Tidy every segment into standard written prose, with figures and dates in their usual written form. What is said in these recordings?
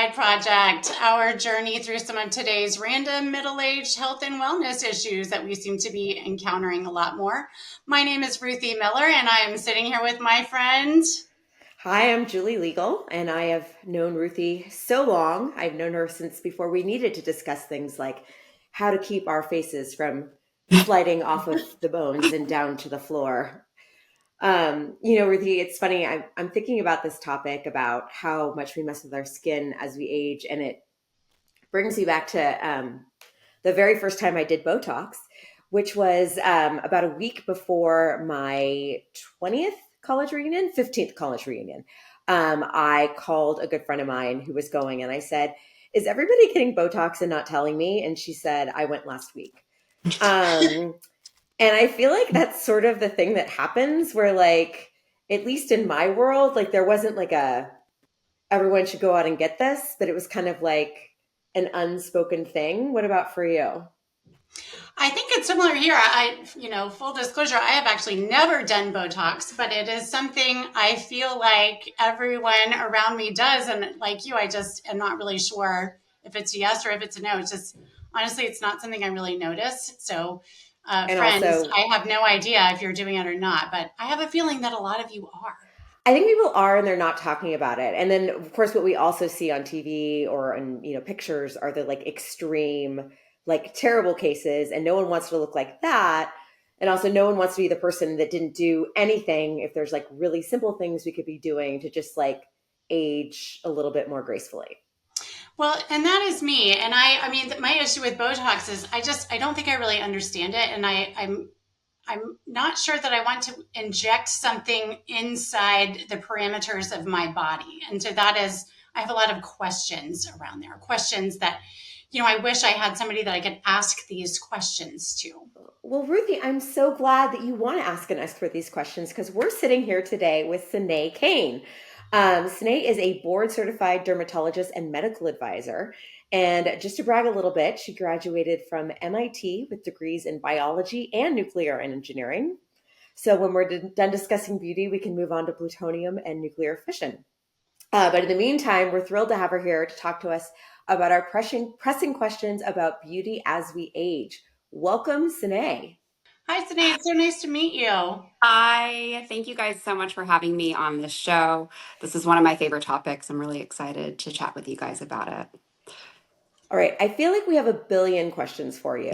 Side Project, our journey through some of today's random middle aged health and wellness issues that we seem to be encountering a lot more. My name is Ruthie Miller, and I am sitting here with my friend. Hi, I'm Julie Legal, and I have known Ruthie so long. I've known her since before we needed to discuss things like how to keep our faces from sliding off of the bones and down to the floor. Ruthie, it's funny. I'm thinking about this topic about how much we mess with our skin as we age, and it brings me back to the very first time I did Botox, which was about a week before my 20th college reunion, 15th college reunion. I called a good friend of mine who was going and I said, "Is everybody getting Botox and not telling me?" And she said, "I went last week." Um, and I feel like that's sort of the thing that happens where, like, at least in my world, like, there wasn't like a everyone should go out and get this, but it was kind of like an unspoken thing. What about for you? I think it's similar here. Full disclosure, I have actually never done Botox, but it is something I feel like everyone around me does. And like you, I just am not really sure if it's a yes or if it's a no. It's just, honestly, it's not something I really notice. So, And friends, also, I have no idea if you're doing it or not, but I have a feeling that a lot of you are. I think people are and they're not talking about it. And then of course what we also see on TV or in, pictures are the like extreme, like terrible cases, and no one wants to look like that. And also no one wants to be the person that didn't do anything if there's like really simple things we could be doing to just like age a little bit more gracefully. Well, and that is me. And I mean, my issue with Botox is I don't think I really understand it. And I'm not sure that I want to inject something inside the parameters of my body. And so that is, I have a lot of questions around there, questions that, I wish I had somebody that I could ask these questions to. Well, Ruthie, I'm so glad that you want to ask an expert these questions because we're sitting here today with Sinae Kane. Sinae is a board certified dermatologist and medical advisor. And just to brag a little bit, she graduated from MIT with degrees in biology and nuclear engineering. So when we're done discussing beauty, we can move on to plutonium and nuclear fission. But in the meantime, we're thrilled to have her here to talk to us about our pressing questions about beauty as we age. Welcome, Sine. Hi, Sinae. It's so nice to meet you. Hi, thank you guys so much for having me on this show. This is one of my favorite topics. I'm really excited to chat with you guys about it. All right, I feel like we have a billion questions for you.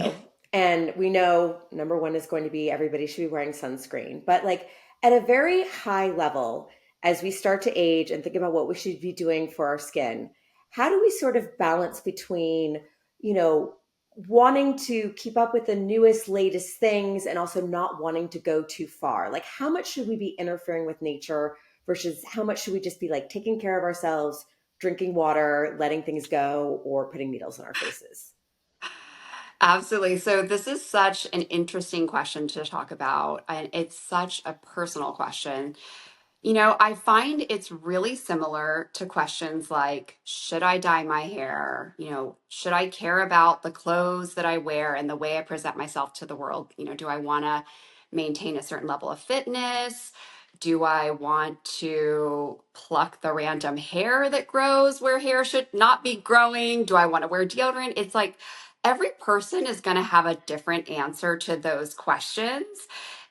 And we know number one is going to be everybody should be wearing sunscreen. But like at a very high level, as we start to age and think about what we should be doing for our skin, how do we sort of balance between, you know, wanting to keep up with the newest, latest things and also not wanting to go too far? Like, how much should we be interfering with nature versus how much should we just be like taking care of ourselves, drinking water, letting things go, or putting needles in our faces? Absolutely. So, this is such an interesting question to talk about, and it's such a personal question. I find it's really similar to questions like, should I dye my hair? Should I care about the clothes that I wear and the way I present myself to the world? Do I want to maintain a certain level of fitness? Do I want to pluck the random hair that grows where hair should not be growing? Do I want to wear deodorant? It's like every person is going to have a different answer to those questions.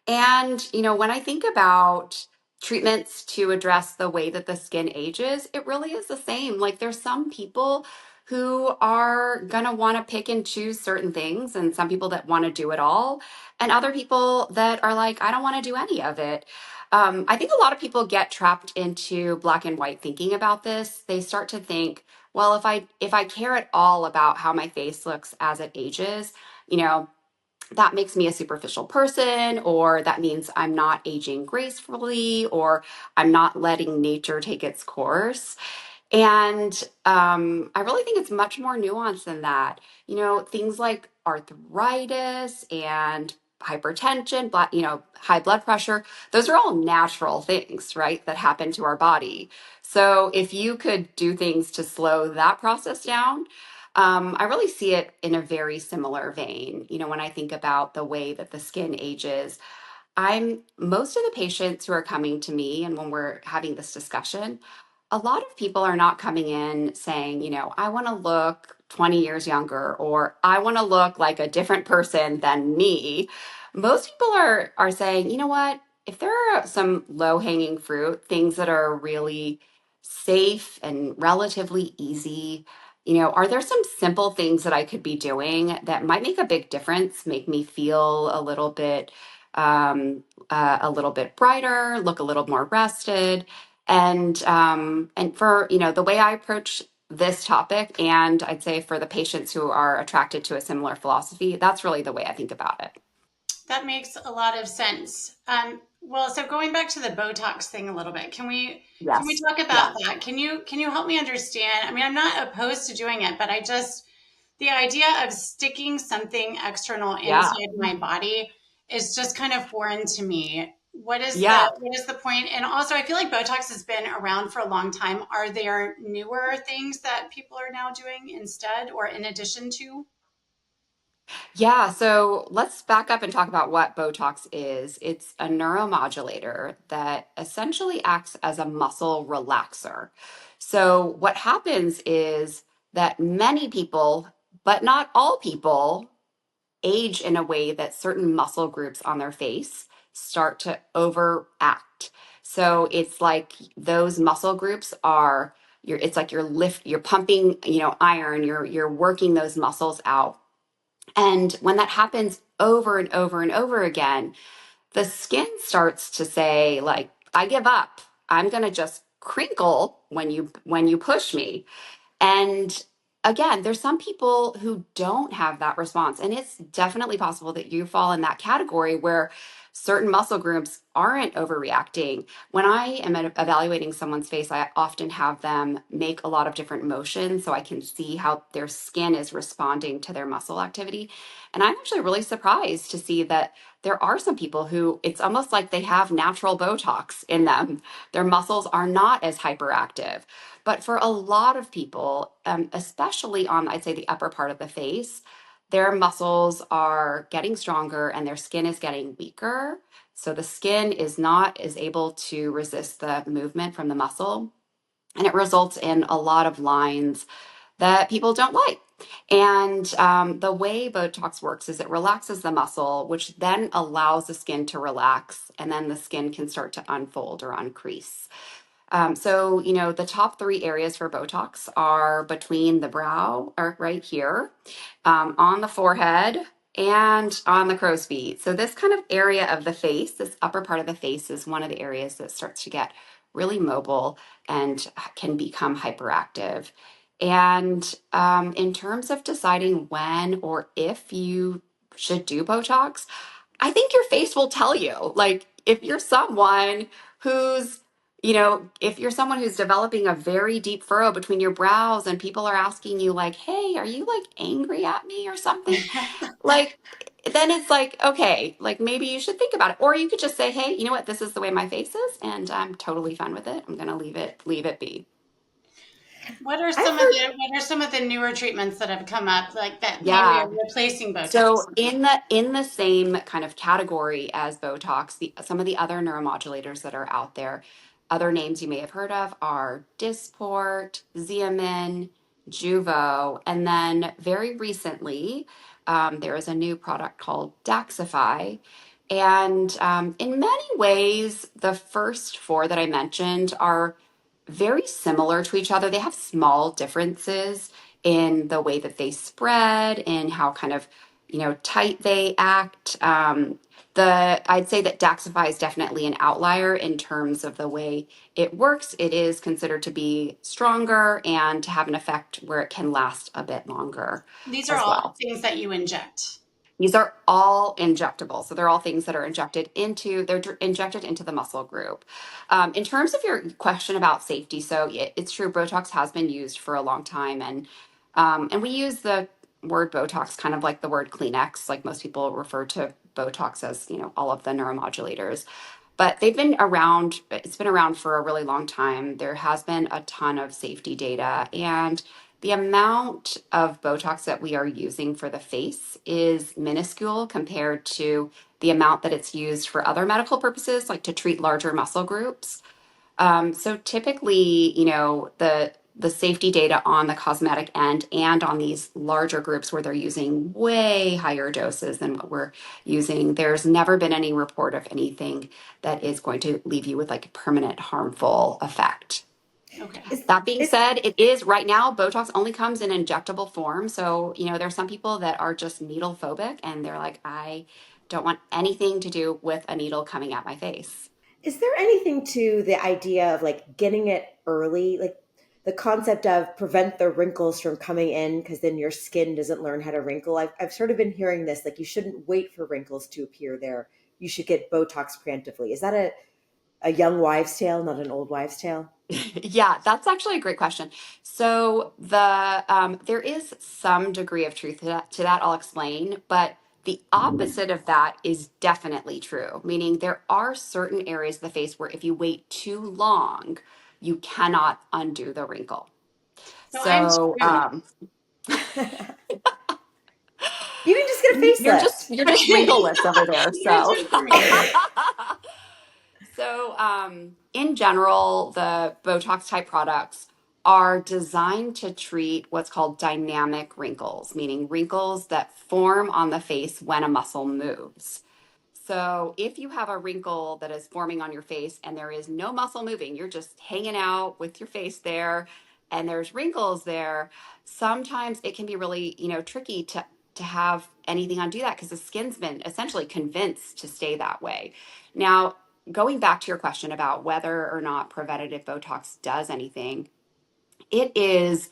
And, when I think about treatments to address the way that the skin ages, it really is the same. Like there's some people who are going to want to pick and choose certain things, and some people that want to do it all, and other people that are like, I don't want to do any of it. I think a lot of people get trapped into black and white thinking about this. They start to think, well, if I care at all about how my face looks as it ages, you know, that makes me a superficial person, or that means I'm not aging gracefully, or I'm not letting nature take its course. And I really think it's much more nuanced than that. Things like arthritis and hypertension, high blood pressure, those are all natural things, right, that happen to our body. So if you could do things to slow that process down, I really see it in a very similar vein. When I think about the way that the skin ages, I'm most of the patients who are coming to me, and when we're having this discussion, a lot of people are not coming in saying, I want to look 20 years younger, or I want to look like a different person than me. Most people are saying, you know what? If there are some low-hanging fruit, things that are really safe and relatively easy, are there some simple things that I could be doing that might make a big difference, make me feel a little bit brighter, look a little more rested? And for, the way I approach this topic, and I'd say for the patients who are attracted to a similar philosophy, that's really the way I think about it. That makes a lot of sense. Well, so going back to the Botox thing a little bit, can we Yes. talk Yeah. about that? Can you help me understand? I mean, I'm not opposed to doing it, but the idea of sticking something external Yeah. inside my body is just kind of foreign to me. Yeah. What is the point? And also, I feel like Botox has been around for a long time. Are there newer things that people are now doing instead or in addition to? Yeah, so let's back up and talk about what Botox is. It's a neuromodulator that essentially acts as a muscle relaxer. So, what happens is that many people, but not all people, age in a way that certain muscle groups on their face start to overact. So, it's like those muscle groups are it's like you're pumping, iron, you're working those muscles out, and when that happens over and over and over again, the skin starts to say, like, I give up. I'm going to just crinkle when you push me. And again, there's some people who don't have that response. And it's definitely possible that you fall in that category where certain muscle groups aren't overreacting. When I am evaluating someone's face, I often have them make a lot of different motions so I can see how their skin is responding to their muscle activity. And I'm actually really surprised to see that there are some people who it's almost like they have natural Botox in them. Their muscles are not as hyperactive. But for a lot of people, especially on, I'd say, the upper part of the face, their muscles are getting stronger and their skin is getting weaker. So the skin is not as able to resist the movement from the muscle. And it results in a lot of lines that people don't like. And the way Botox works is it relaxes the muscle, which then allows the skin to relax, and then the skin can start to unfold or uncrease. So, the top three areas for Botox are between the brow, or right here, on the forehead, and on the crow's feet. So, this kind of area of the face, this upper part of the face, is one of the areas that starts to get really mobile and can become hyperactive. And in terms of deciding when or if you should do Botox, I think your face will tell you. Like, if you're someone who's developing a very deep furrow between your brows and people are asking you, like, hey, are you like angry at me or something? Like, then it's like, okay, like maybe you should think about it. Or you could just say, hey, you know what? This is the way my face is, and I'm totally fine with it. I'm going to leave it be. I've heard What are some of the newer treatments that have come up like that maybe Yeah. are replacing Botox? So in the same kind of category as Botox, some of the other neuromodulators that are out there, other names you may have heard of are Dysport, Xeomin, Juvo, and then very recently there is a new product called Daxify. And in many ways, the first four that I mentioned are very similar to each other. They have small differences in the way that they spread and how kind of tight they act. I'd say that Daxify is definitely an outlier in terms of the way it works. It is considered to be stronger and to have an effect where it can last a bit longer These are as all well. things that you inject. These are all injectable. So they're all things that are injected into the muscle group. In terms of your question about safety, so it's true, Botox has been used for a long time. And we use the word Botox kind of like the word Kleenex, like most people refer to Botox as, all of the neuromodulators. But they've been around, it's been around for a really long time. There has been a ton of safety data, and the amount of Botox that we are using for the face is minuscule compared to the amount that it's used for other medical purposes, like to treat larger muscle groups. So typically, the safety data on the cosmetic end and on these larger groups where they're using way higher doses than what we're using, there's never been any report of anything that is going to leave you with like a permanent harmful effect. Okay. Is That being is said, it is right now, Botox only comes in injectable form. So, there's some people that are just needle phobic and they're like, I don't want anything to do with a needle coming at my face. is there anything to the idea of like getting it early, like the concept of prevent the wrinkles from coming in because then your skin doesn't learn how to wrinkle? I've sort of been hearing this, like you shouldn't wait for wrinkles to appear there. You should get Botox preemptively. Is that a young wives' tale, not an old wives' tale? Yeah, that's actually a great question. So there is some degree of truth to that. I'll explain, but the opposite of that is definitely true. Meaning there are certain areas of the face where if you wait too long, you cannot undo the wrinkle. So I'm So screwed. You can just get a facelift. you're just wrinkleless over there. You're So just great. In general, the Botox type products are designed to treat what's called dynamic wrinkles, meaning wrinkles that form on the face when a muscle moves. So, if you have a wrinkle that is forming on your face and there is no muscle moving, you're just hanging out with your face there and there's wrinkles there, sometimes it can be really, tricky to have anything undo that because the skin's been essentially convinced to stay that way. Now, going back to your question about whether or not preventative Botox does anything, it is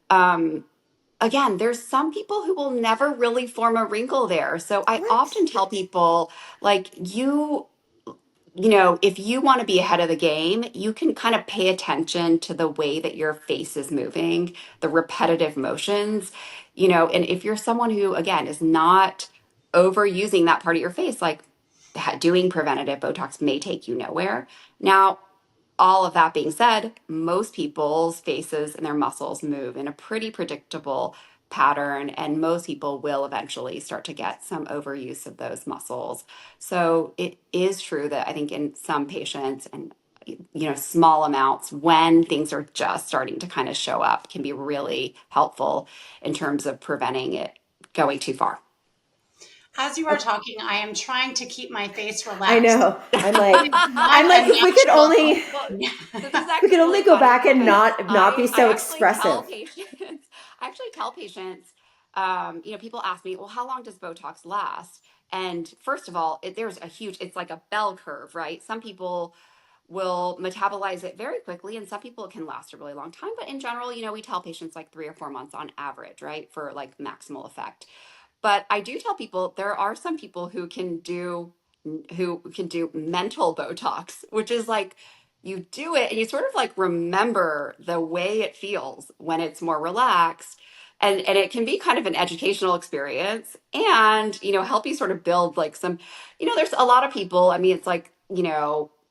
um, again, there's some people who will never really form a wrinkle there. So I What? often tell people, like, if you want to be ahead of the game, you can kind of pay attention to the way that your face is moving, the repetitive motions, and if you're someone who, again, is not overusing that part of your face, like doing preventative Botox may take you nowhere. Now, all of that being said, most people's faces and their muscles move in a pretty predictable pattern, and most people will eventually start to get some overuse of those muscles. So it is true that I think in some patients and small amounts when things are just starting to kind of show up can be really helpful in terms of preventing it going too far. As you are talking, I am trying to keep my face I relaxed. know. I'm It like, is not I'm a like, if we could natural. only, Well, so this is we could actually only really go funny back and because not be I so actually tell expressive. patients, I actually tell patients, people ask me, well, how long does Botox last? And first of all, it's like a bell curve, right? Some people will metabolize it very quickly, and some people it can last a really long time. But in general, we tell patients like 3 or 4 months on average, right, for like maximal effect. But I do tell people there are some people who can do mental Botox, which is like you do it and you sort of like remember the way it feels when it's more relaxed. And it can be kind of an educational experience and, help you sort of build like some, there's a lot of people. I mean, it's like,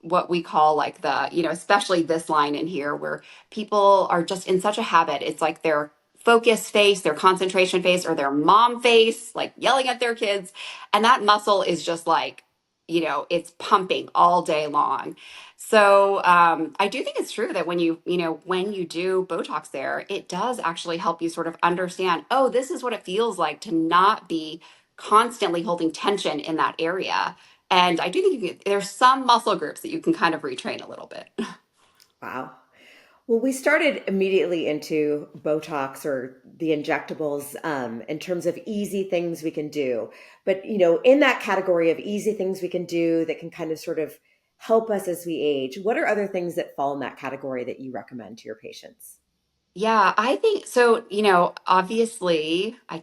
what we call like especially this line in here where people are just in such a habit. It's like they're focus face, their concentration face, or their mom face, like yelling at their kids. And that muscle is just like, it's pumping all day long. So I do think it's true that when you do Botox there, it does actually help you sort of understand, oh, this is what it feels like to not be constantly holding tension in that area. And I do think there's some muscle groups that you can kind of retrain a little bit. Wow. Well, we started immediately into Botox or the injectables in terms of easy things we can do. But, in that category of easy things we can do that can kind of sort of help us as we age, what are other things that fall in that category that you recommend to your patients? Yeah, I think so. Obviously, I'm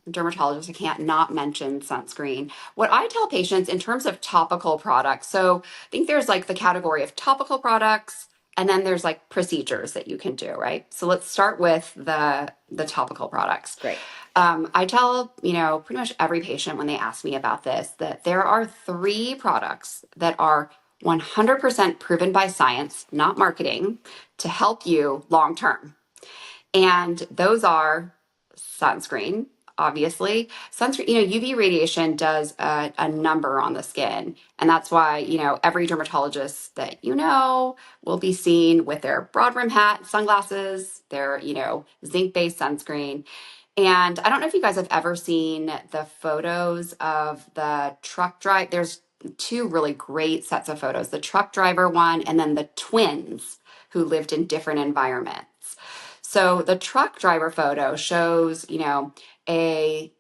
a dermatologist, I can't not mention sunscreen. What I tell patients in terms of topical products, so I think there's like the category of topical products, and then there's like procedures that you can do, right? So let's start with the topical products. Great. I tell, pretty much every patient when they ask me about this that there are three products that are 100% proven by science, not marketing, to help you long term. And those are sunscreen, obviously. Sunscreen, UV radiation does a number on the skin. And that's why, every dermatologist that will be seen with their broad brim hat, sunglasses, their, zinc-based sunscreen. And I don't know if you guys have ever seen the photos of the truck drive. There's two really great sets of photos, the truck driver one and then the twins who lived in different environments. So the truck driver photo shows, a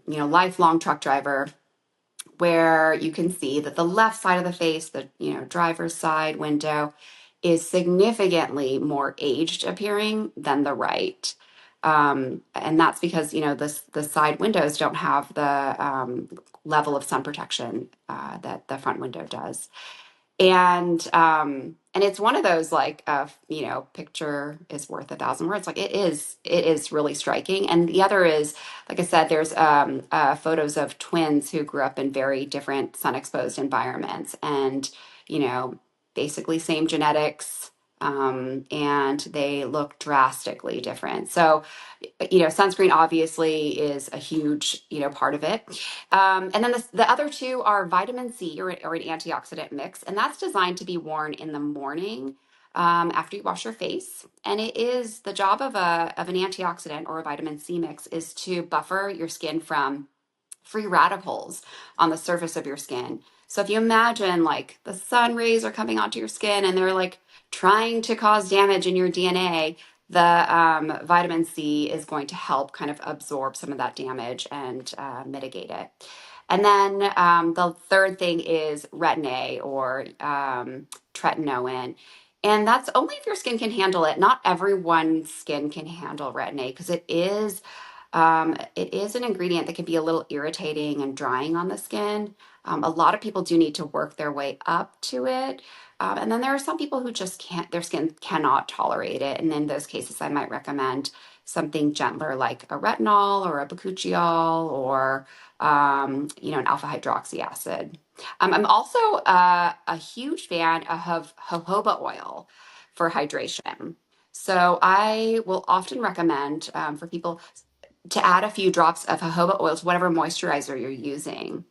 lifelong truck driver where you can see that the left side of the face, the driver's side window, is significantly more aged appearing than the right. And that's because the side windows don't have the level of sun protection that the front window does. And it's one of those like picture is worth a thousand words. Like it is really striking. And the other is, like I said, there's photos of twins who grew up in very different sun exposed environments, and you know basically same genetics, and they look drastically different. So sunscreen obviously is a huge part of it. And then the other two are vitamin C, or an antioxidant mix, and that's designed to be worn in the morning after you wash your face. And it is the job of an antioxidant or a vitamin C mix is to buffer your skin from free radicals on the surface of your skin. So if you imagine like the sun rays are coming onto your skin and they're like trying to cause damage in your DNA, the vitamin C is going to help kind of absorb some of that damage and mitigate it. And then the third thing is retin A, or tretinoin. And that's only if your skin can handle it. Not everyone's skin can handle retin A because it is an ingredient that can be a little irritating and drying on the skin. A lot of people do need to work their way up to it. And then there are some people who just can't, their skin cannot tolerate it. And in those cases, I might recommend something gentler like a retinol or a bakuchiol, or, an alpha hydroxy acid. I'm also a huge fan of jojoba oil for hydration. So I will often recommend for people to add a few drops of jojoba oil to whatever moisturizer you're using.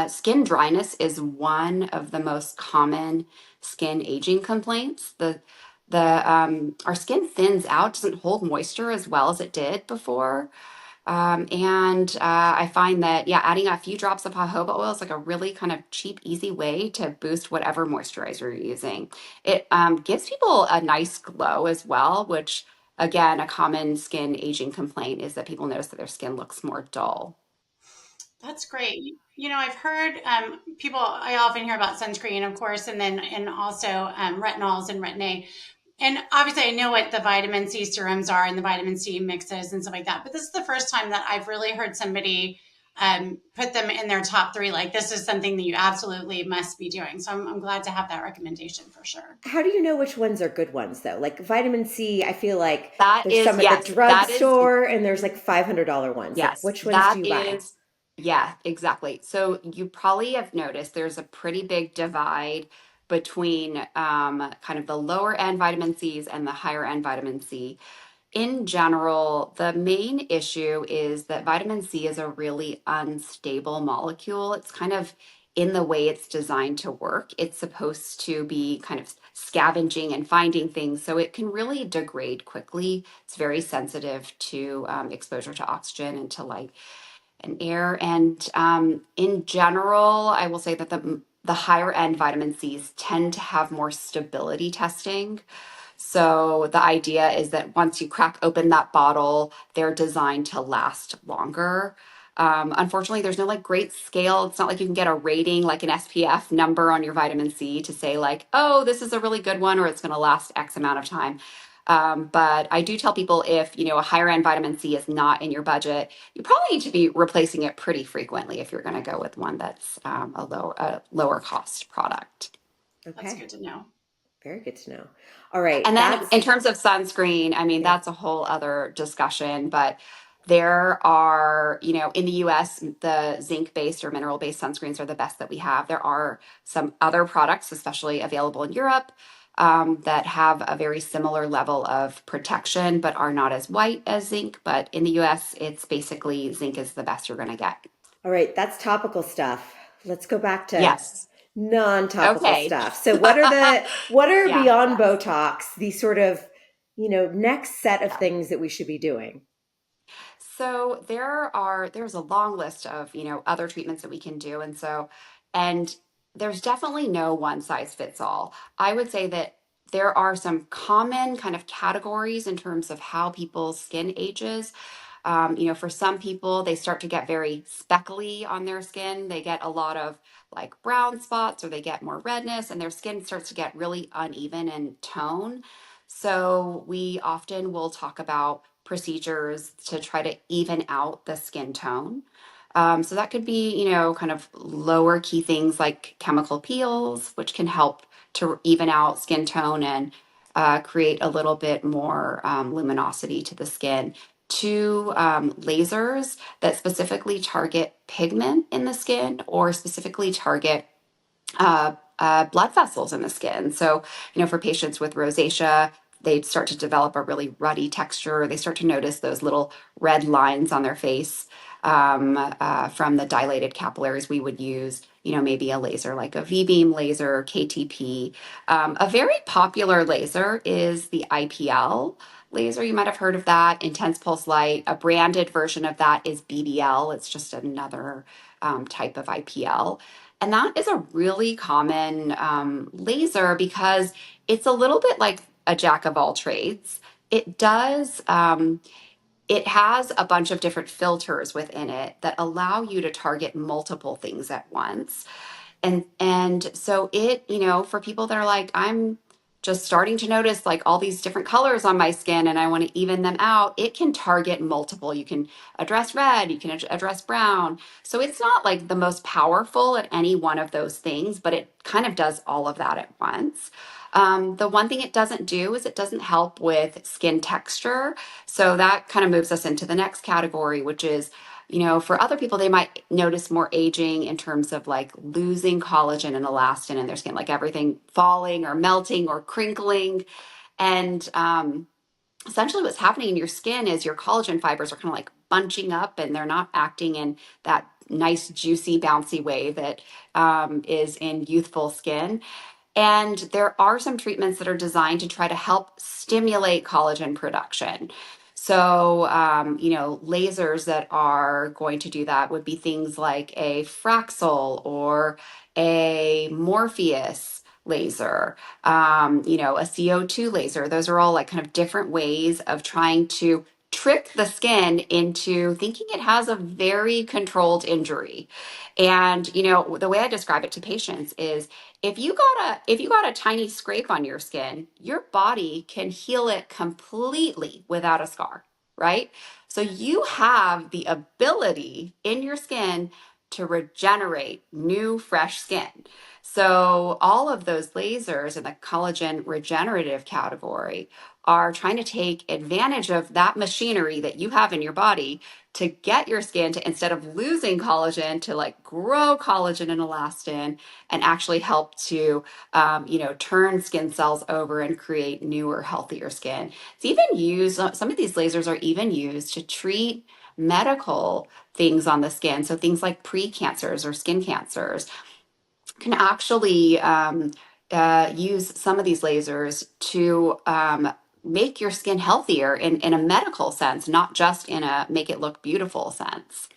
Skin dryness is one of the most common skin aging complaints. Our skin thins out, doesn't hold moisture as well as it did before. And I find that, yeah, adding a few drops of jojoba oil is like a really kind of cheap, easy way to boost whatever moisturizer you're using. It gives people a nice glow as well, which, again, a common skin aging complaint is that people notice that their skin looks more dull. That's great. I've heard people, I often hear about sunscreen, of course, and also retinols and retin A. And obviously, I know what the vitamin C serums are and the vitamin C mixes and stuff like that. But this is the first time that I've really heard somebody put them in their top three. Like, this is something that you absolutely must be doing. So I'm glad to have that recommendation for sure. How do you know which ones are good ones though? Like vitamin C, I feel like That there's is, some at the yes, that is drugstore and there's like $500 ones. Like Yes, which ones do that you buy? is, yeah, exactly. So you probably have noticed there's a pretty big divide between kind of the lower end vitamin C's and the higher end vitamin C. In general, the main issue is that vitamin C is a really unstable molecule. It's kind of in the way it's designed to work. It's supposed to be kind of scavenging and finding things, so it can really degrade quickly. It's very sensitive to exposure to oxygen and to light and air. And in general, I will say that the higher end vitamin C's tend to have more stability testing. So the idea is that once you crack open that bottle, they're designed to last longer. Unfortunately, there's no like great scale. It's not like you can get a rating, like an SPF number on your vitamin C to say like, oh, this is a really good one, or it's going to last X amount of time. But I do tell people if a higher end vitamin C is not in your budget, you probably need to be replacing it pretty frequently if you're going to go with one that's a lower cost product. That's Okay. good to know. Very good to know. All right. And then in That's terms of sunscreen, I mean, yeah. that's a whole other discussion, but there are, in the US, the zinc-based or mineral-based sunscreens are the best that we have. There are some other products, especially available in Europe, that have a very similar level of protection, but are not as white as zinc. But in the US, it's basically zinc is the best you're going to get. All right, that's topical stuff. Let's go back to Yes. non-topical Okay. stuff. So what are Yeah. beyond Botox, the sort of, next set of things that we should be doing? So there's a long list of, other treatments that we can do. And there's definitely no one size fits all. I would say that there are some common kind of categories in terms of how people's skin ages. For some people, they start to get very speckly on their skin. They get a lot of like brown spots or they get more redness and their skin starts to get really uneven in tone. So we often will talk about procedures to try to even out the skin tone. So that could be, kind of lower key things like chemical peels, which can help to even out skin tone and create a little bit more luminosity to the skin. To lasers that specifically target pigment in the skin or specifically target blood vessels in the skin. So, for patients with rosacea, they start to develop a really ruddy texture. They start to notice those little red lines on their face from the dilated capillaries. We would use, maybe a laser like a V-beam laser, KTP. A very popular laser is the IPL laser. You might have heard of that, intense pulse light. A branded version of that is BBL. It's just another type of IPL. And that is a really common laser because it's a little bit like a jack of all trades. It does, it has a bunch of different filters within it that allow you to target multiple things at once. And so it, for people that are like, I'm just starting to notice like all these different colors on my skin and I want to even them out, it can target multiple. You can address red, you can address brown. So it's not like the most powerful at any one of those things, but it kind of does all of that at once. The one thing it doesn't do is it doesn't help with skin texture. So that kind of moves us into the next category, which is, for other people, they might notice more aging in terms of like losing collagen and elastin in their skin, like everything falling or melting or crinkling. And essentially, what's happening in your skin is your collagen fibers are kind of like bunching up and they're not acting in that nice, juicy, bouncy way that is in youthful skin. And there are some treatments that are designed to try to help stimulate collagen production. So, lasers that are going to do that would be things like a Fraxel or a Morpheus laser, a CO2 laser. Those are all like kind of different ways of trying to trick the skin into thinking it has a very controlled injury. And, the way I describe it to patients is if you got a tiny scrape on your skin, your body can heal it completely without a scar, right? So you have the ability in your skin to regenerate new fresh skin. So all of those lasers in the collagen regenerative category are trying to take advantage of that machinery that you have in your body to get your skin to, instead of losing collagen, to like grow collagen and elastin and actually help to turn skin cells over and create newer, healthier skin. It's even used, some of these lasers are even used to treat medical things on the skin. So things like precancers or skin cancers can actually use some of these lasers to make your skin healthier in a medical sense, not just in a make it look beautiful sense.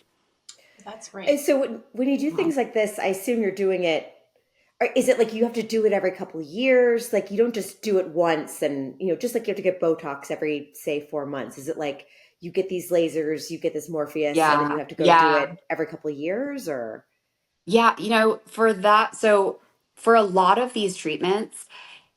That's And great. so when you do things like this, I assume you're doing it. Or is it like you have to do it every couple of years? Like you don't just do it once and, just like you have to get Botox every, say, 4 months. Is it like you get these lasers, you get this Morpheus, and then you Yeah, have to go do yeah. it every couple of years or? Yeah, for that, so for a lot of these treatments,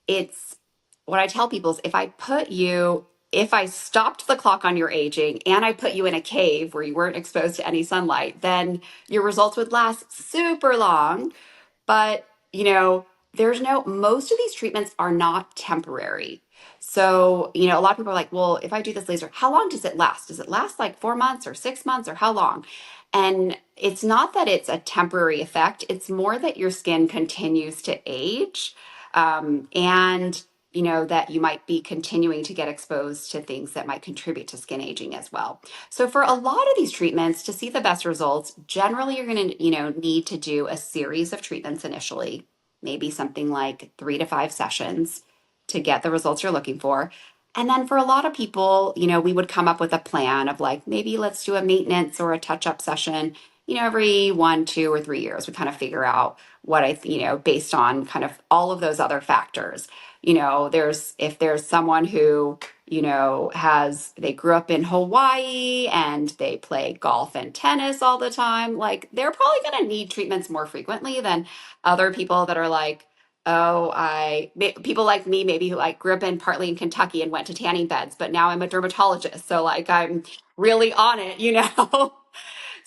it's what I tell people is if I stopped the clock on your aging and I put you in a cave where you weren't exposed to any sunlight, then your results would last super long. But, most of these treatments are not temporary. So, a lot of people are like, well, if I do this laser, how long does it last? Does it last like 4 months or 6 months or how long? And it's not that it's a temporary effect, it's more that your skin continues to age. And that you might be continuing to get exposed to things that might contribute to skin aging as well. So for a lot of these treatments, to see the best results, generally you're going to, need to do a series of treatments initially, maybe something like 3 to 5 sessions to get the results you're looking for. And then for a lot of people, we would come up with a plan of like, maybe let's do a maintenance or a touch up session, every 1, 2, or 3 years. We kind of figure out what based on kind of all of those other factors. If there's someone who, they grew up in Hawaii and they play golf and tennis all the time, like they're probably going to need treatments more frequently than other people that are like, oh, people like me, maybe who like grew up in partly in Kentucky and went to tanning beds, but now I'm a dermatologist. So like I'm really on it.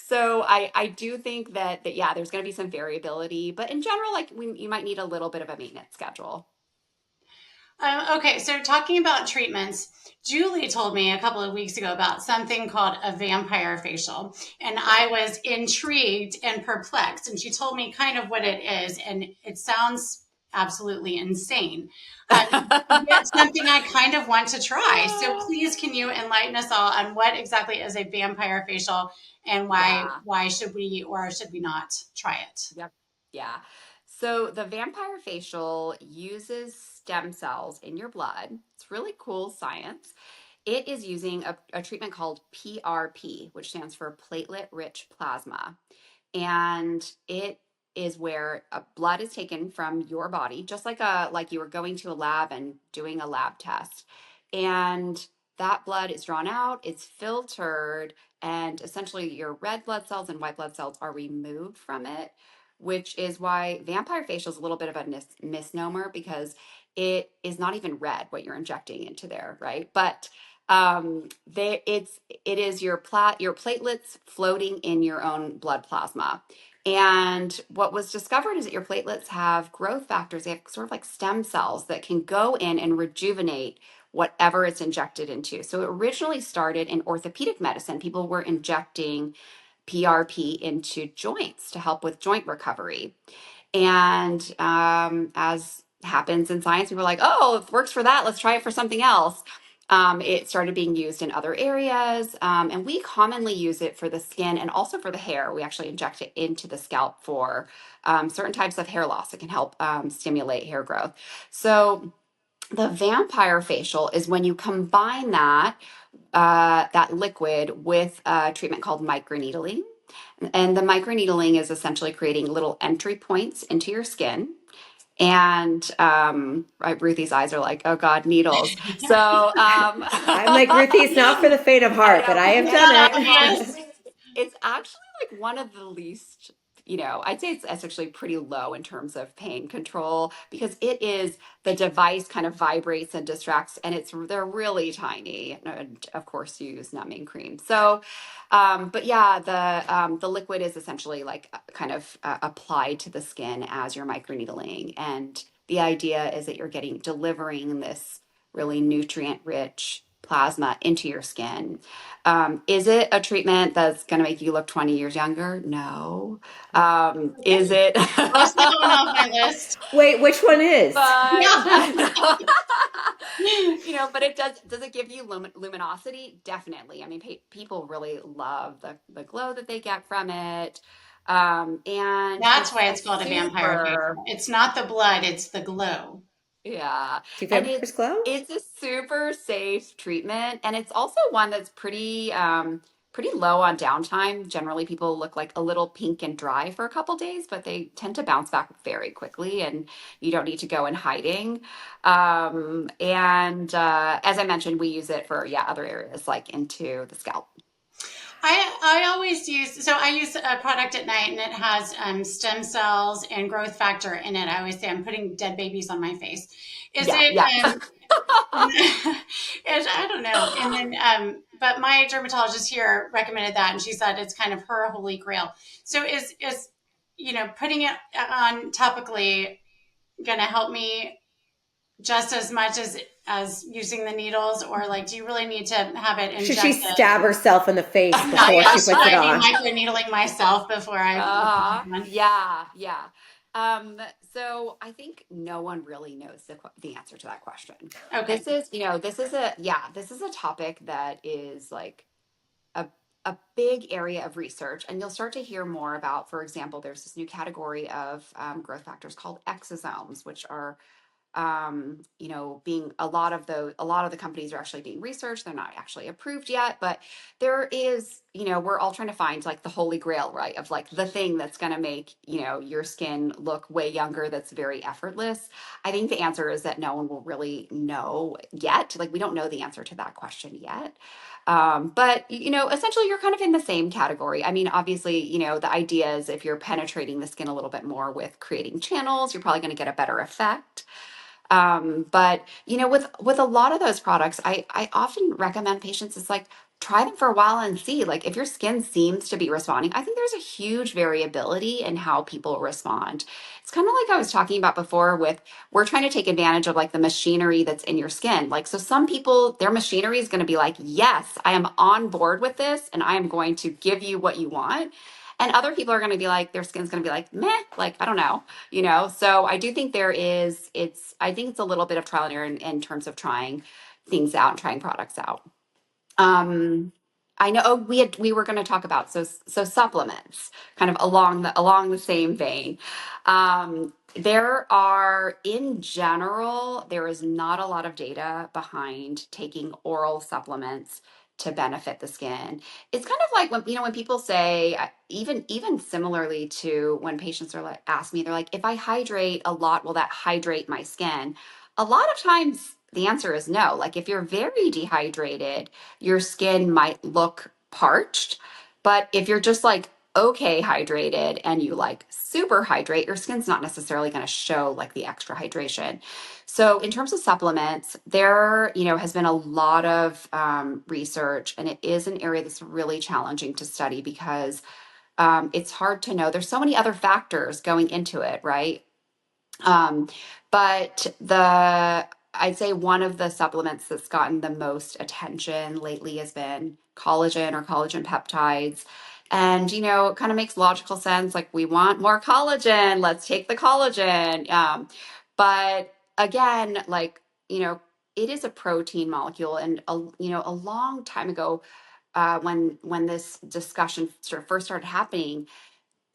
So I do think that yeah, there's going to be some variability, but in general, like you might need a little bit of a maintenance schedule. Okay, so talking about treatments, Julie told me a couple of weeks ago about something called a vampire facial, and Yeah. I was intrigued and perplexed. And she told me kind of what it is, and it sounds absolutely insane. Yet something I kind of want to try. So please, can you enlighten us all on what exactly is a vampire facial, and Yeah. why should we or should we not try it? Yep. Yeah. So the vampire facial uses stem cells in your blood. It's really cool science. It is using a treatment called PRP, which stands for platelet rich plasma. And it is where blood is taken from your body, just like you were going to a lab and doing a lab test. And that blood is drawn out, it's filtered, and essentially your red blood cells and white blood cells are removed from it, which is why vampire facial is a little bit of a misnomer because it is not even red what you're injecting into there, right? But it is your platelets floating in your own blood plasma. And what was discovered is that your platelets have growth factors. They have sort of like stem cells that can go in and rejuvenate whatever it's injected into. So it originally started in orthopedic medicine. People were injecting PRP into joints to help with joint recovery. And as happens in science, we were like, oh, if it works for that, let's try it for something else. It started being used in other areas, and we commonly use it for the skin and also for the hair. We actually inject it into the scalp for certain types of hair loss. It can help stimulate hair growth. So the vampire facial is when you combine that liquid with a treatment called microneedling. And the microneedling is essentially creating little entry points into your skin. And right, Ruthie's eyes are like, oh God, needles. So I'm like, Ruthie's not for the faint of I heart, but know I have it's done not it. Yes. fun. It's actually like one of the least, I'd say it's actually pretty low in terms of pain control because it is the device kind of vibrates and distracts, and they're really tiny. And of course, you use numbing cream. So, but yeah, the liquid is essentially like kind of applied to the skin as you're microneedling, and the idea is that you're delivering this really nutrient rich plasma into your skin. Is it a treatment that's going to make you look 20 years younger? No. Is Okay. it? Cross that one off my list. Wait, which one is? But Yeah. but it does it give you luminosity? Definitely. I mean, people really love the glow that they get from it. And That's it's why a it's called a vampire super. facial. It's not the blood, it's the glow. Yeah. Do And vampires glow? it's a super safe treatment, and it's also one that's pretty low on downtime. Generally people look like a little pink and dry for a couple days, but they tend to bounce back very quickly and you don't need to go in hiding. And as I mentioned, we use it for yeah, other areas like into the scalp. I always use, so I use a product at night and it has stem cells and growth factor in it. I always say I'm putting dead babies on my face. Is Yeah, it yeah. I don't know. And then but my dermatologist here recommended that and she said it's kind of her holy grail. So is putting it on topically going to help me just as much as using the needles, or like do you really need to have it Should she injected? stab herself in the face Yeah, before yeah. she Should puts it I be on? microneedling myself before I put it on? Yeah, yeah. Um, so I think no one really knows the answer to that question. Okay. This is a topic that is like a, a big area of research, and you'll start to hear more about, for example, there's this new category of growth factors called exosomes, which are being a lot of the companies are actually being researched. They're not actually approved yet, but there is, we're all trying to find like the holy grail, right? Of like the thing that's going to make, your skin look way younger. That's very effortless. I think the answer is that no one will really know yet. Like we don't know the answer to that question yet. But essentially you're kind of in the same category. I mean, obviously, the idea is if you're penetrating the skin a little bit more with creating channels, you're probably going to get a better effect. But with a lot of those products, I often recommend patients is like try them for a while and see like if your skin seems to be responding. I think there's a huge variability in how people respond. It's kind of like I was talking about before with we're trying to take advantage of like the machinery that's in your skin. Like so some people their machinery is going to be like, "Yes, I am on board with this and I am going to give you what you want." And other people are going to be like their skin's going to be like, "Meh, like I don't know." So I do think I think it's a little bit of trial and error in terms of trying things out and trying products out. um I know we were going to talk about supplements kind of along the same vein. There are in general there is not a lot of data behind taking oral supplements to benefit the skin. It's kind of like when people say even similarly to when patients are like ask me they're like if I hydrate a lot will that hydrate my skin? A lot of times the answer is no. Like if you're very dehydrated your skin might look parched. But if you're just like okay hydrated and you like super hydrate, your skin's not necessarily going to show like the extra hydration. So in terms of supplements, there has been a lot of research, and it is an area that's really challenging to study because it's hard to know. There's so many other factors going into it, right? Um, but I'd say one of the supplements that's gotten the most attention lately has been collagen or collagen peptides. And, it kind of makes logical sense. Like, we want more collagen, let's take the collagen. But again, like, it is a protein molecule. And, a long time ago, when this discussion sort of first started happening,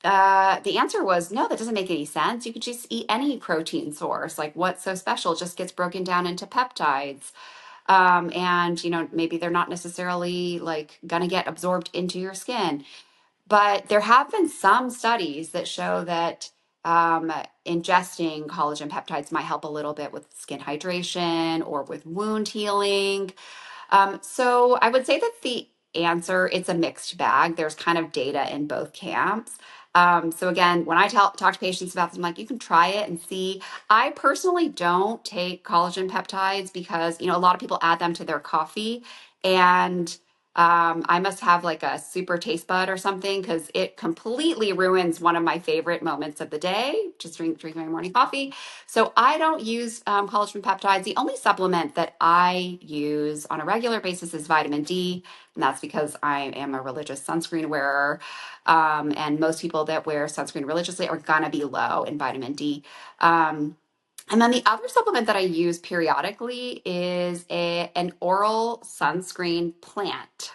the answer was no, that doesn't make any sense. You could just eat any protein source. Like, what's so special? It just gets broken down into peptides. And, maybe they're not necessarily like going to get absorbed into your skin. But there have been some studies that show that ingesting collagen peptides might help a little bit with skin hydration or with wound healing. So I would say that the answer, it's a mixed bag. There's kind of data in both camps. So again, when I talk to patients about this, I'm like, you can try it and see. I personally don't take collagen peptides because, a lot of people add them to their coffee, and I must have like a super taste bud or something because it completely ruins one of my favorite moments of the day, just drinking my morning coffee. So I don't use collagen peptides. The only supplement that I use on a regular basis is vitamin D, and that's because I am a religious sunscreen wearer. And most people that wear sunscreen religiously are gonna be low in vitamin D. And then the other supplement that I use periodically is an oral sunscreen plant.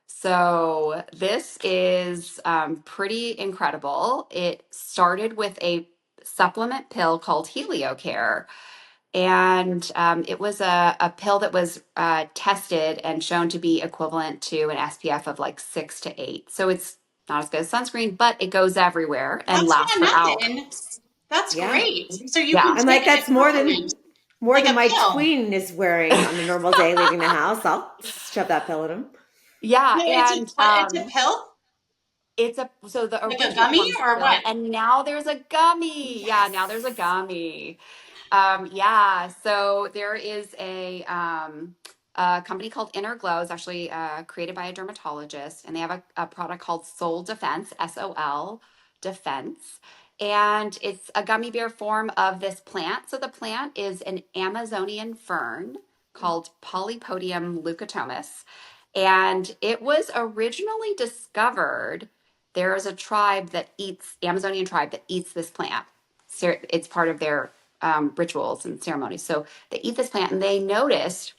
So this is pretty incredible. It started with a supplement pill called HelioCare. And it was a pill that was tested and shown to be equivalent to an SPF of like 6 to 8. So it's not as good as sunscreen, but it goes everywhere and That's lasts for not hours. nothing. That's Yeah. great. So you Yeah. can I'm take like, it as that's a supplement, more like than a my pill. tween is wearing on a normal day leaving the house. I'll shove that pill in him. Yeah. No, And it's a pill, so the like a original gummy one was a or pill, what? and now there's a gummy. Yeah, now there's a Yes. gummy. Yeah, so there is a company called Inner Glow. It's actually created by a dermatologist, and they have a product called Sol Defense, SOL Defense. And it's a gummy bear form of this plant. So the plant is an Amazonian fern called Polypodium leucotomus. And it was originally discovered, there is a tribe that eats, Amazonian tribe that eats this plant. it's part of their rituals and ceremonies. So they eat this plant, and they noticed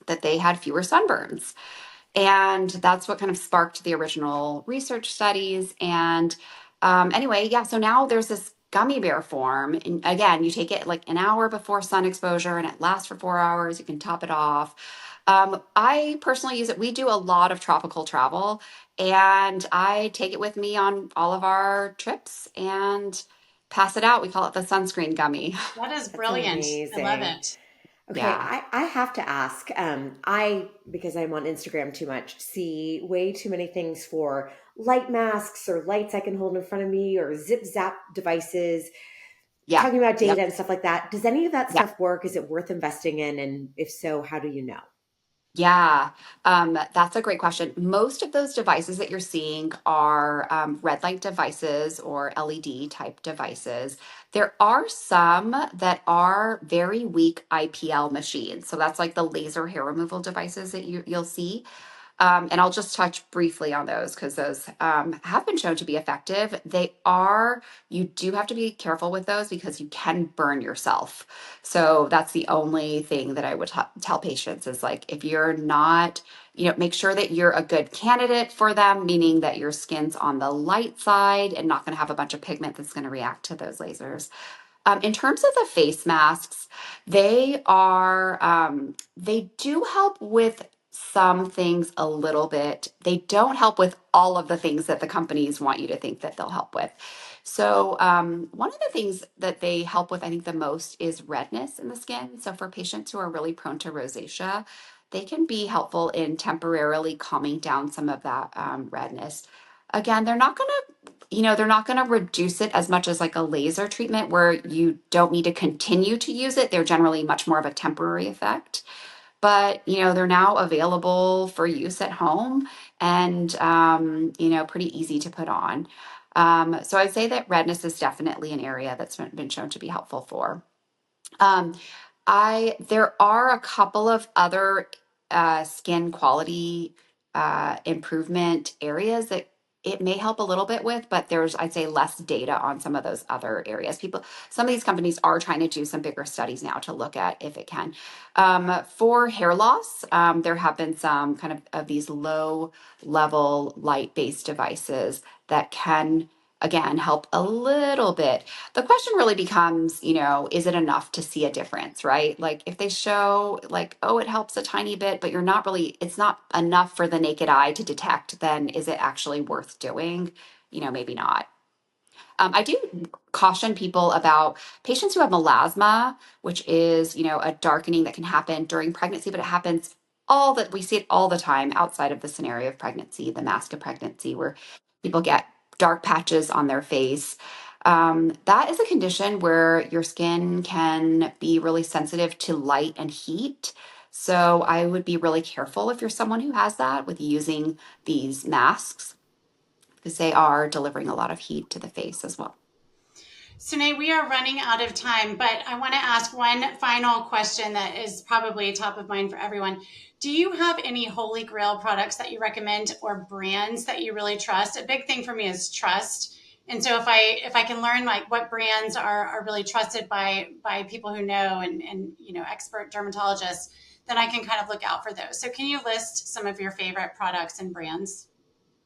that they had fewer sunburns. And that's what kind of sparked the original research studies. And anyway, yeah, so now there's this gummy bear form. And again, you take it like an hour before sun exposure and it lasts for 4 hours. You can top it off. I personally use it. We do a lot of tropical travel, and I take it with me on all of our trips and pass it out. We call it the sunscreen gummy. That is That's brilliant. I love amazing. it. Okay, Yeah. I have to ask. I, because I'm on Instagram too much, see way too many things for light masks or lights I can hold in front of me or zip zap devices Yeah. talking about Yep. data and stuff like that. Does any of that Yeah. stuff work? Is it worth investing in? And if so, how do you know? Yeah, that's a great question. Most of those devices that you're seeing are red light devices or LED type devices. There are some that are very weak IPL machines. So that's like the laser hair removal devices that you'll see. And I'll just touch briefly on those because those have been shown to be effective. You do have to be careful with those because you can burn yourself. So that's the only thing that I would tell patients is like, if you're not, make sure that you're a good candidate for them, meaning that your skin's on the light side and not going to have a bunch of pigment that's going to react to those lasers. In terms of the face masks, they do help with some things a little bit. They don't help with all of the things that the companies want you to think that they'll help with. So, one of the things that they help with, I think, the most is redness in the skin. So, for patients who are really prone to rosacea, they can be helpful in temporarily calming down some of that redness. Again, they're not going to reduce it as much as like a laser treatment where you don't need to continue to use it. They're generally much more of a temporary effect. But, they're now available for use at home and, pretty easy to put on. So I'd say that redness is definitely an area that's been shown to be helpful for. Um, there are a couple of other skin quality improvement areas that it may help a little bit with, but there's, I'd say, less data on some of those other areas. Some of these companies are trying to do some bigger studies now to look at if it can. For hair loss, there have been some kind of these low level light based devices that can again help a little bit. The question really becomes, is it enough to see a difference, right? Like if they show like, oh, it helps a tiny bit, but it's not enough for the naked eye to detect, then is it actually worth doing? Maybe not. I do caution people about patients who have melasma, which is, a darkening that can happen during pregnancy, but it happens we see it all the time outside of the scenario of pregnancy, the mask of pregnancy, where people get dark patches on their face. That is a condition where your skin can be really sensitive to light and heat. So I would be really careful if you're someone who has that with using these masks because they are delivering a lot of heat to the face as well. Sinae, we are running out of time, but I want to ask one final question that is probably top of mind for everyone. Do you have any holy grail products that you recommend or brands that you really trust? A big thing for me is trust. And so if I can learn like what brands are really trusted by people who know and expert dermatologists, then I can kind of look out for those. So can you list some of your favorite products and brands?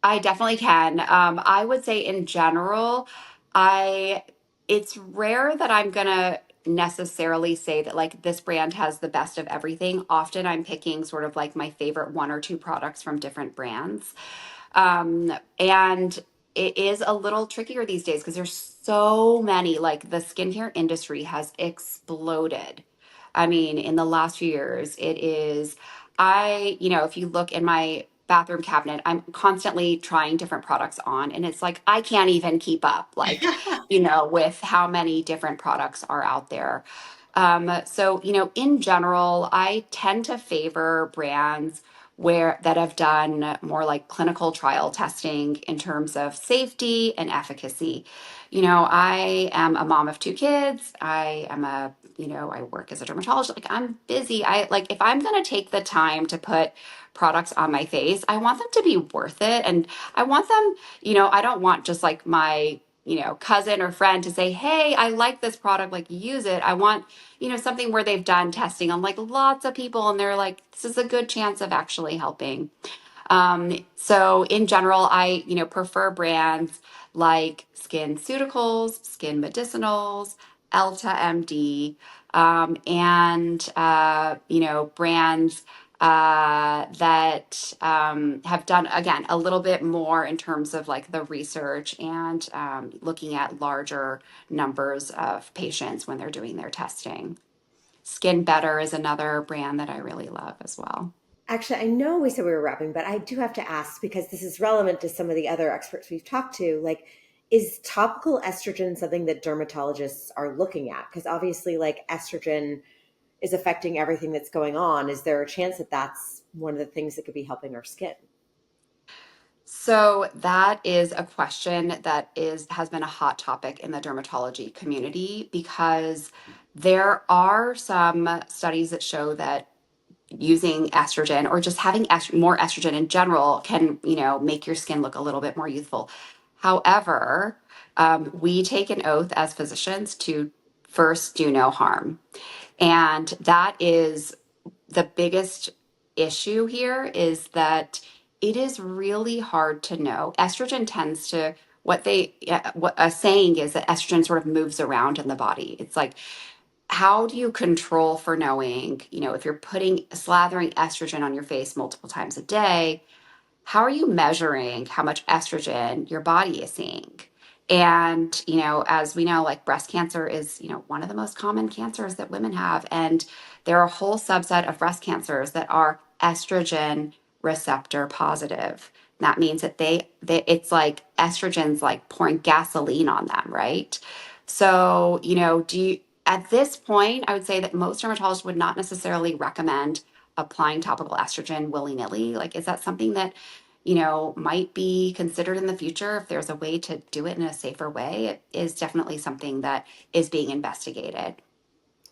I definitely can. I would say in general, I it's rare that I'm gonna necessarily say that like this brand has the best of everything. Often I'm picking sort of like my favorite one or two products from different brands. And it is a little trickier these days because there's so many, like the skincare industry has exploded. I mean, in the last few years, if you look in my bathroom cabinet, I'm constantly trying different products on, and it's like I can't even keep up, like, with how many different products are out there. So, in general, I tend to favor brands that have done more like clinical trial testing in terms of safety and efficacy. I am a mom of two kids. I work as a dermatologist. Like I'm busy. If I'm going to take the time to put products on my face, I want them to be worth it. And I want them, I don't want just like my cousin or friend to say, hey, I like this product, like use it. I want, something where they've done testing on like lots of people and they're like, this is a good chance of actually helping. So in general, I, prefer brands like Skin Ceuticals, Skin Medicinals, Elta MD, and brands that have done, again, a little bit more in terms of like the research and looking at larger numbers of patients when they're doing their testing. Skin Better is another brand that I really love as well. Actually, I know we said we were wrapping, but I do have to ask because this is relevant to some of the other experts we've talked to. Like, is topical estrogen something that dermatologists are looking at? Because obviously, like, estrogen is affecting everything that's going on. Is there a chance that that's one of the things that could be helping our skin? So that is a question that has been a hot topic in the dermatology community because there are some studies that show that using estrogen or just having more estrogen in general can, make your skin look a little bit more youthful. However, we take an oath as physicians to first do no harm. And that is the biggest issue here is that it is really hard to know. Estrogen tends to, what a saying is that estrogen sort of moves around in the body. It's like, how do you control for knowing, if you're slathering estrogen on your face multiple times a day, how are you measuring how much estrogen your body is seeing? And, as we know, like breast cancer is, one of the most common cancers that women have. And there are a whole subset of breast cancers that are estrogen receptor positive. That means that it's like estrogen's like pouring gasoline on them, right? So, at this point, I would say that most dermatologists would not necessarily recommend applying topical estrogen willy-nilly. Like, is that something that might be considered in the future if there's a way to do it in a safer way? It is definitely something that is being investigated.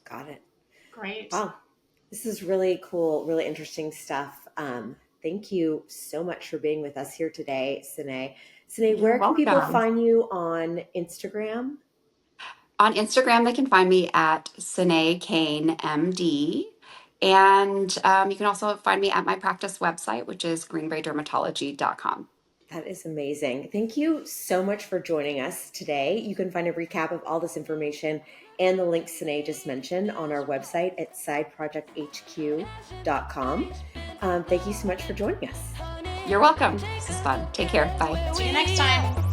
Got it. Great. Wow. This is really cool, really interesting stuff. Thank you so much for being with us here today, Sinae. Sinae, You're where can people welcome. find you on Instagram? On Instagram, they can find me at Sinae Kane MD. And you can also find me at my practice website, which is greenbaydermatology.com. That is amazing. Thank you so much for joining us today. You can find a recap of all this information and the links Sinae just mentioned on our website at sideprojecthq.com. Thank you so much for joining us. You're welcome. This is fun. Take care. Bye. See you next time.